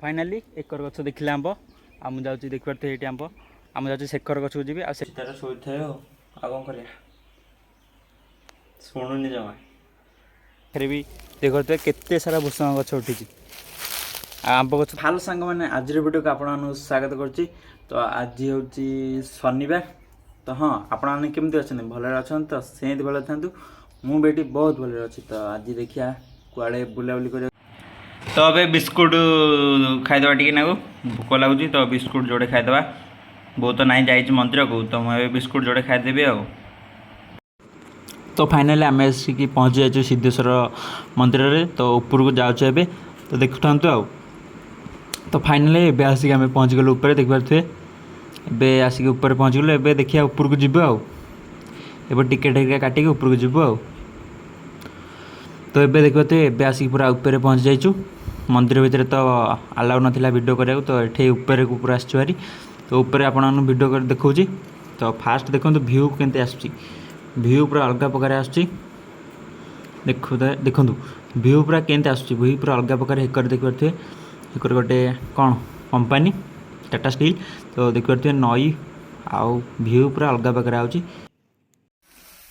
Finally एकर गछ देखिले आंब आ मु जाउची देख पारते एटी आंब आम जाउची शेखर गछ को जीबी आ से तार सोई थाए आ कोन करिया सुनुनी जमा फिर भी देखते केते सारा भूसंग गछ उठी आंब गछ हाल सांग मैंने आज वीडियो को आपन स्वागत करछि। तो आज होची शनिवार तो हाँ आपने केमती अच्छा भले अच्छा तो सेमती भले था मु बेटी बहुत भले अच्छी। तो आज देखिया कुआड़े बुलाबुली कर तो अबे बिस्कुट खाईदे टी ना भोक लगुच तो बिस्कुट जोड़े खाईदे बो तो ना जा मंदिर को तो मुझे बिस्कुट जोड़े खाईदेवी आ। तो फाइनाली आम आसिक पहुँची जाइए सिद्धेश्वर मंदिर रे तो ऊपर को जाऊँ एवं तो देखुता आ। तो फाइनाली एवं आसिक आम पहुँच गलु ऊपर देख पारे एवं आसिक ऊपर पहुँच गलु एवं देखिए ऊपर को जीव आ टिकेट हेरिका काटिक ऊपर को जीव आ। तो एवं देखते एवं आसिक पूरा ऊपर पहुँच जाइचु मंदिर भितर तो अलाउ नाला वीडियो कराया तो ये ऊपर को पूरा आसरी तो ऊपर आप वीडियो कर देखा। तो फास्ट देखो भ्यू केमती आसुची भ्यू पूरा अलग प्रकार आसुची देखो भ्यू पूरा केमती आसुची भ्यू पूरा अलग प्रकार हेकर देख पारे हेकर गोटे कौन कंपनी टाटा स्टील तो देख पारे नई आउ भ्यू पूरा अलग प्रकार आउची।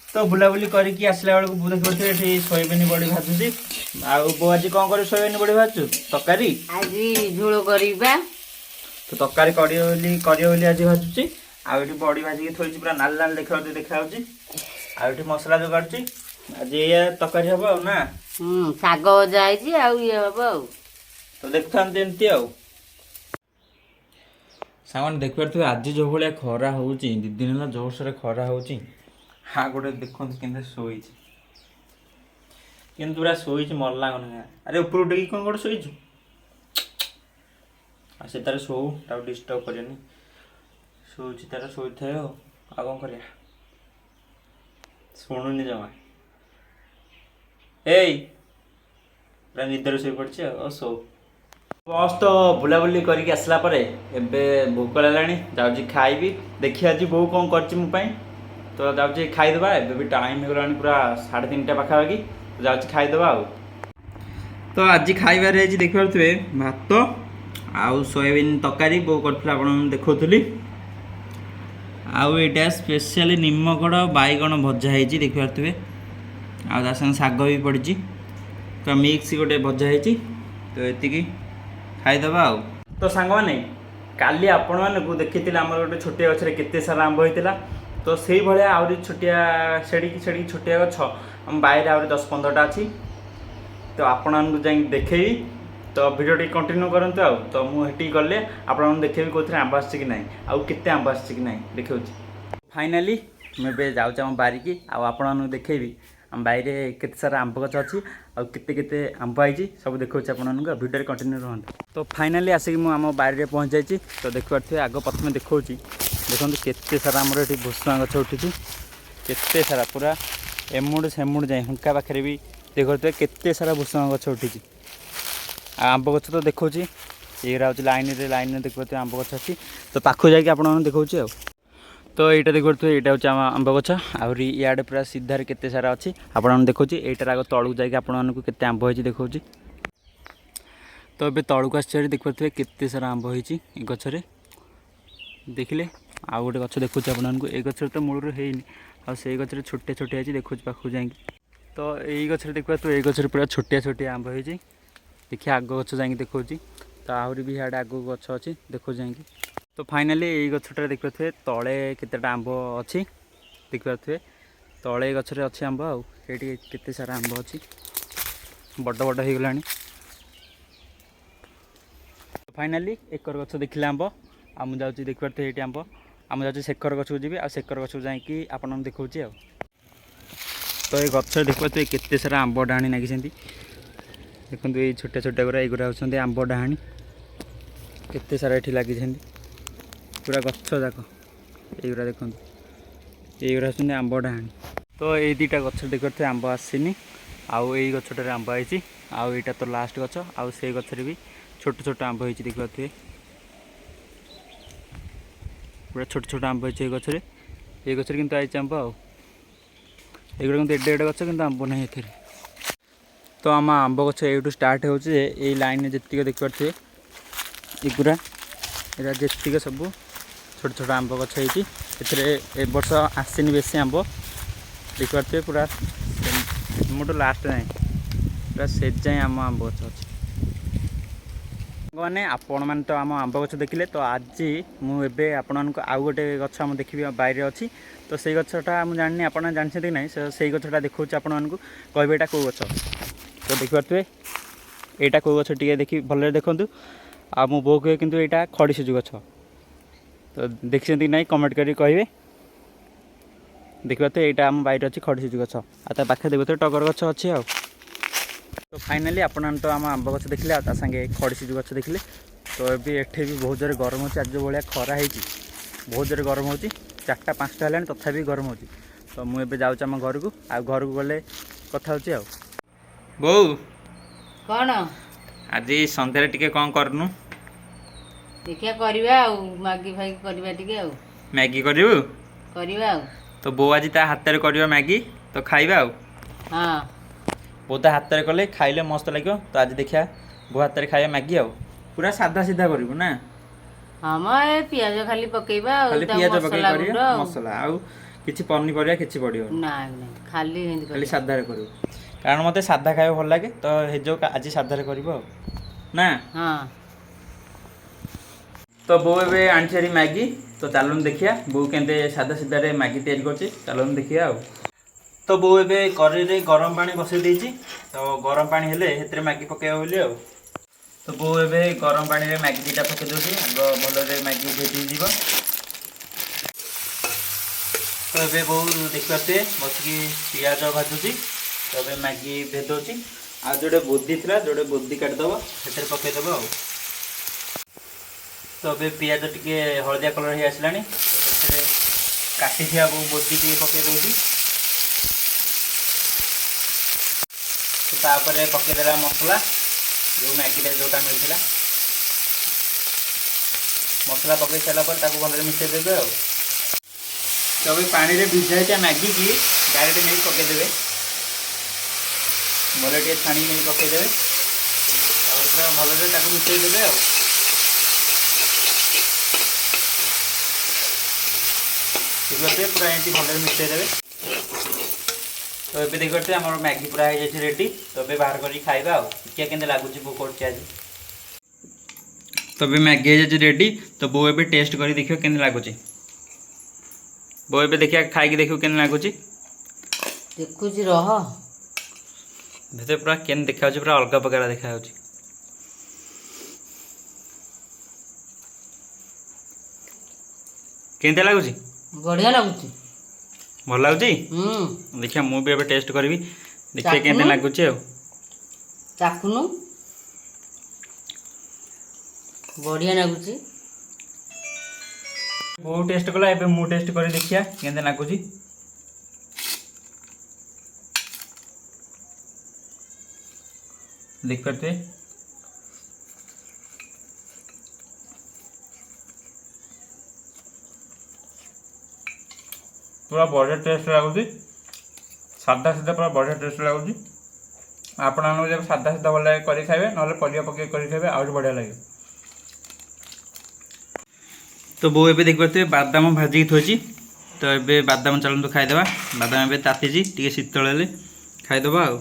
तो बुलाबुली करके आसला बेलू देखते ये सोयाबीन बड़ी भाजुची आबो आज कौन कर सोयाबीन बड़ी भाजु तरकारी आज झोल करबा तो तरकारी करियो आज भाजुची आउटी बड़ी भाजिक थोड़ी पूरा नाल नाल देखा आउटी मसला जो काटुची आज ये तरकारी हम ना शाग भजा है हम तो देखता एमती आ सामान देख पारे आज जो भाया खरा हो दी दिन है जोरसोर खरा हो हाँ गोटे देखते के शोई कि पूरा शोई मरला अरे ऊपर उठे कौन गोटे शोचु से तार शो डिस्टर्ब करनी शोची तार शोई थाए आ कौन कर शुणुनि जमा पूरा निदर शो पड़ी शो बस तो बुलाबुली करके आसला एवं भोक लगा जाऊँगी खाइबी देखी आज बो कौन कर तो जाऊँगी खाईदे एवं भी टाइम हो गला पूरा 3:30 पाखापाखि तो जाऊँगी खाईदे आ। तो आज खाइबार देख पारे भात आउ सोयाबीन तरकारी बो कर देखी आउ यहाँ स्पेशली निमकड़ बैगण भजा है देख पारे आ शाग भी पड़ी तो मिक्स गोटे भजा है तो ये खाईदे आ। तो सांग मैंने काली आपण मानक देखी आम गोटे छोटिया गचर केते सारा आंब होता तो से भाया आहरी छोटिया सेड़ी छोटिया गछ आम बाहर आहरी 10-15टा अच्छी तो आपण जा देखेबी तो भिडियो टी कंटिन्यू करंतु आ। तो मुझे गले आपन देखेबी कौन आंब आस कि ना आउ केते आंब आस कि ना देखा। फाइनाली मुझे जाऊँ आम बारिकी आपन देखेबी आम बाहर केते सारा आंब गछ अच्छी आते आंब आई सब देखा आपको भिडियो कंटिन्यू रहता। तो फाइनाली आसिक मुझे बाहर पहुँच जाइए तो देख पारे आग प्रथम देखा देखो केते सारा आमर ये भूसुआ गछ उठी केते सारा पूरा एमुड़ सेमुड़ जाए हुंका पाखे भी देखते केते सारा भूसुआ गछ उठी आंब गछ तो देखा ये लाइन देख पाते आंब गछ अच्छी तो पाखु जाकि आप देखा। तो यहाँ देख पारे यहाँ हूँ आंब गछ आहरी इे पूरा सीधार केते सारा अच्छी आप देखा यार आग तलू जाकि आपको केते आंब हो देखा। तो ये तलू आस देख पारे केते सारा आंब हो गचरे देखिले आउ गोटे गछ देखुच आपको ये गचर तो मूल है से गचर छोटे छोटे अच्छी देखुच पाखु जा तो यही गचर देखा तो ये गचर पूरा छोटिया छोटिया आंब हो देखिए आग गच जा देखा तो आहरी भी यहाँ आग गछ अच्छी देखो जा। तो फाइनाली यही गछटा देख पारे तले केतेटा आंब अच्छी देख पारे तले गचर अच्छी आंब आठी केते सारा आंब अच्छी बड़ बड़ हो गला। फाइनाली एकर गछ देखिले आंब आम जाऊँगी देख पारे ये आंब आम जाऊँगी शेखर गछ को जीबी आ शेखर गछ को जाकि आपन देखा। तो ये गच देख पारे केते सारा आंब डाणी लगी देखो ये छोटे छोटे गुरा युरा होती आंब डाणी केते सारा ये लगी पूरा गच जाक युरा देखो युरा होती आंब डाणी। तो ये दुटा गच देख पारे आंब आसनी आउ यही गछटार आंब आई आउ यहाँ तो लास्ट गच आउ से गचर भी छोट छोट आंब हो देख पारे पूरा छोट छोट आंब हो गचर ये गचर कि आई आंब आगुड़ा कि एडे एडे गच कि आंब ना ए। तो आम आंब गछ यूँ स्टार्ट हो लाइन जी देख पारे ଏଗୁରା ଏରା ଯେତିକି ସବୁ ଛୋଟ ଛୋଟ ଆମ୍ବ ଗଛ ହେଇଛି ଏଥିରେ ଏ ବର୍ଷ ଆସିନି ବେଶୀ ଆମ୍ବ ଦେଖିପାରୁଥିବେ ପୁରା ମୋଠୁ ଲାଷ୍ଟ ଯାଏଁ ପୁରା ସେ ଯାଏଁ ଆମ ଆମ୍ବ ଗଛ ଅଛି। ମାନେ ଆପଣମାନେ ତ ଆମ ଆମ୍ବ ଗଛ ଦେଖିଲେ ତ ଆଜି ମୁଁ ଏବେ ଆପଣମାନଙ୍କୁ ଆଉ ଗୋଟେ ଗଛ ଆମ ଦେଖିବି ବାଇରେ ଅଛି ତ ସେଇ ଗଛଟା ମୁଁ ଜାଣିନି ଆପଣ ଜାଣିଛନ୍ତି କି ନାହିଁ ସେଇ ଗଛଟା ଦେଖାଉଛି ଆପଣମାନଙ୍କୁ କହିବେ ଏଇଟା କେଉଁ ଗଛ ତ ଦେଖିପାରୁଥିବେ ଏଇଟା କେଉଁ ଗଛ ଟିକେ ଦେଖି ଭଲରେ ଦେଖନ୍ତୁ ଆଉ ମୋ ବୋଉ କୁହେ କିନ୍ତୁ ଏଇଟା ଖଡ଼ିଶିଜୁ ଗଛ ତ ଦେଖିଛନ୍ତି କି ନାହିଁ କମେଣ୍ଟ କରି କହିବେ। ଦେଖିପାରୁଥିବେ ଏଇଟା ଆମ ବାଇରେ ଅଛି ଖଡ଼ିଶିଜୁ ଗଛ ଆଉ ତା ପାଖରେ ଦେଖୁଥିବେ ଟଗର ଗଛ ଅଛି ଆଉ। ତ ଫାଇନାଲି ଆପଣମାନେ ତ ଆମ ଆମ୍ବ ଗଛ ଦେଖିଲେ ଆଉ ତା ସାଙ୍ଗେ ଖଡ଼ିଶିଜୁ ଗଛ ଦେଖିଲେ ତ ଏବେ ଏଠି ବି ବହୁତ ଜୋରେ ଗରମ ହେଉଛି ଆଜି ଯେଉଁ ଭଳିଆ ଖରା ହେଇଛି ବହୁତ ଜୋରେ ଗରମ ହେଉଛି 4ଟା 5ଟା ହେଲାଣି ତଥାପି ଗରମ ହେଉଛି ତ ମୁଁ ଏବେ ଯାଉଛି ଆମ ଘରକୁ ଆଉ ଘରକୁ ଗଲେ କଥା ହେଉଛି ଆଉ। ବୋଉ କ'ଣ ଆଜି ସନ୍ଧ୍ୟାରେ ଟିକେ କ'ଣ କରୁନୁ? ଦେଖିବା କରିବା ଆଉ ମ୍ୟାଗି ଫାଗି କରିବା ଟିକେ ଆଉ ମ୍ୟାଗି କରିବୁ କରିବା ଆଉ। ତ ବୋଉ ଆଜି ତା ହାତରେ କରିବ ମ୍ୟାଗି ତ ଖାଇବା ଆଉ। ହଁ ବୋଉ ତା ହାତରେ କଲେ ଖାଇଲେ ମସ୍ତ ଲାଗିବ ତ ଆଜି ଦେଖିବା ବୋଉ ହାତରେ ଖାଇବା ମ୍ୟାଗି ଆଉ ପୁରା ସାଧା ସିଧା କରିବୁ ନା? ହଁ ମ ଏ ପିଆଜ ଖାଲି ପକେଇବା ଆଉ ଖାଲି ତାକୁ ପିଆଜ ପକେଇ ମସଲା କରିବା ଗୁଣ୍ଡ ଆଉ ମସଲା ଆଉ କିଛି ପନିପରିବା କିଛି ପଡ଼ିବନି ନାଇଁ ନାଇଁ ଖାଲି ଏମିତି ଖାଲି କରିବା। ସାଧାରେ କରିବୁ କାରଣ ମୋତେ ସାଧା ଖାଇବା ଭଲ ଲାଗେ ତ ହେଇ ଯୋଉ ଆଜି ସାଧାରେ କରିବ ଆଉ ନା? ହଁ ତ ବୋଉ ଏବେ ଆଣିଛି ହାରି ମ୍ୟାଗି ତ ଚାଲୁନୁ ଦେଖିବା ବୋଉ କେମିତି ସାଧା ସିଧାରେ ମ୍ୟାଗି ତିଆରି କରୁଛି ଚାଲୁନୁ ଦେଖିବା ଆଉ। ତ ବୋଉ ଏବେ କରେଇରେ ଗରମ ପାଣି ବସାଇ ଦେଇଛି ତ ଗରମ ପାଣି ହେଲେ ସେଥିରେ ମ୍ୟାଗି ପକାଇବା ବୋଲି ଆଉ। ତ ବୋଉ ଏବେ ଗରମ ପାଣିରେ ମ୍ୟାଗି ଦୁଇଟା ପକାଇ ଦେଉଛି ଆଗ ଭଲରେ ମ୍ୟାଗି ଭେଦିଯିବ। ତ ଏବେ ବୋଉ ଦେଖିପାରୁଥିବେ ବସିକି ପିଆଜ ଭାଜୁଛି ତ ଏବେ ମ୍ୟାଗି ଭେଦଉଛି ଆଉ ଯେଉଁଟେ ବୋଦି ଥିଲା ଯେଉଁଟେ ବୋଦି କାଟିଦେବ ସେଥିରେ ପକାଇଦେବ ଆଉ। ତ ଏବେ ପିଆଜ ଟିକେ ହଳଦିଆ କଲର୍ ହେଇ ଆସିଲାଣି ତ ସେଥିରେ କାଟିଥିବା ବୋଦି ଟିକେ ପକାଇ ଦେଉଛି ତାପରେ ପକାଇଦେଲା ମସଲା ଯେଉଁ ମ୍ୟାଗିରେ ଯେଉଁଟା ମିଳିଥିଲା ମସଲା ପକାଇ ସାରିଲା ପରେ ତାକୁ ଭଲରେ ମିଶାଇ ଦେବେ ଆଉ। ତ ଏବେ ପାଣିରେ ଭିଜା ହେଇଥିବା ମ୍ୟାଗିକି ଡାଇରେକ୍ଟ ନେଇ ପକାଇଦେବେ ଭଲ ଟିକେ ଛାଣିକି ନେଇ ପକାଇଦେବେ ତାପରେ ପୁରା ଭଲରେ ତାକୁ ମିଶାଇ ଦେବେ ଆଉ। ଠିକ୍ ଅଛି ପୁରା ଏମିତି ଭଲରେ ମିଶାଇ ଦେବେ। ତ ଏବେ ଦେଖିପାରୁଥିବେ ଆମର ମ୍ୟାଗି ପୁରା ହେଇଯାଇଛି ରେଡ଼ି ତ ଏବେ ବାହାର କରିକି ଖାଇବା ଆଉ ଦେଖିବା କେମିତି ଲାଗୁଛି ବୋଉ କରୁଛି ଆଜି। ତ ଏବେ ମ୍ୟାଗି ହେଇଯାଇଛି ରେଡ଼ି ତ ବୋଉ ଏବେ ଟେଷ୍ଟ କରି ଦେଖିବ କେମିତି ଲାଗୁଛି। ବୋଉ ଏବେ ଦେଖିବା ଖାଇକି ଦେଖିବୁ କେମିତି ଲାଗୁଛି। ଦେଖୁଛି ରହ ଭିତରେ ପୁରା କେମିତି ଦେଖାଯାଉଛି ପୁରା ଅଲଗା ପ୍ରକାର ଦେଖାଯାଉଛି। କେମିତି ଲାଗୁଛି? ବଢ଼ିଆ ଲାଗୁଛି। ଭଲ ଲାଗୁଛି? ହୁଁ ଦେଖିବା ମୁଁ ବି ଏବେ ଟେଷ୍ଟ କରିବି ଦେଖିବା ଚାଖୁନୁ କେମିତି ଲାଗୁଛି ଆଉ। ଚାଖୁନୁ ବଢ଼ିଆ ଲାଗୁଛି। ବୋଉ ଟେଷ୍ଟ କଲା ଏବେ ମୁଁ ଟେଷ୍ଟ କରି ଦେଖିବା କେମିତି ଲାଗୁଛି। ଦେଖିପାରୁଥିବେ ପୁରା ବଢ଼ିଆ ଟେଷ୍ଟ ଲାଗୁଛି ସାଧା ସିଧା ପୁରା ବଢ଼ିଆ ଟେଷ୍ଟ ଲାଗୁଛି। ଆପଣମାନଙ୍କୁ ଯଦି ସାଧା ସିଧା ଭଲ ଲାଗେ କରି ଖାଇବେ ନହେଲେ ପରିବା ପକେଇ କରି ଖାଇବେ ଆହୁରି ବଢ଼ିଆ ଲାଗେ। ତ ବୋଉ ଏବେ ଦେଖିପାରୁଥିବେ ବାଦାମ ଭାଜିକି ଥୋଇଛି ତ ଏବେ ବାଦାମ ଚାଲନ୍ତୁ ଖାଇଦେବା। ବାଦାମ ଏବେ ତାତିଛି ଟିକେ ଶୀତଳ ହେଲେ ଖାଇଦେବା ଆଉ।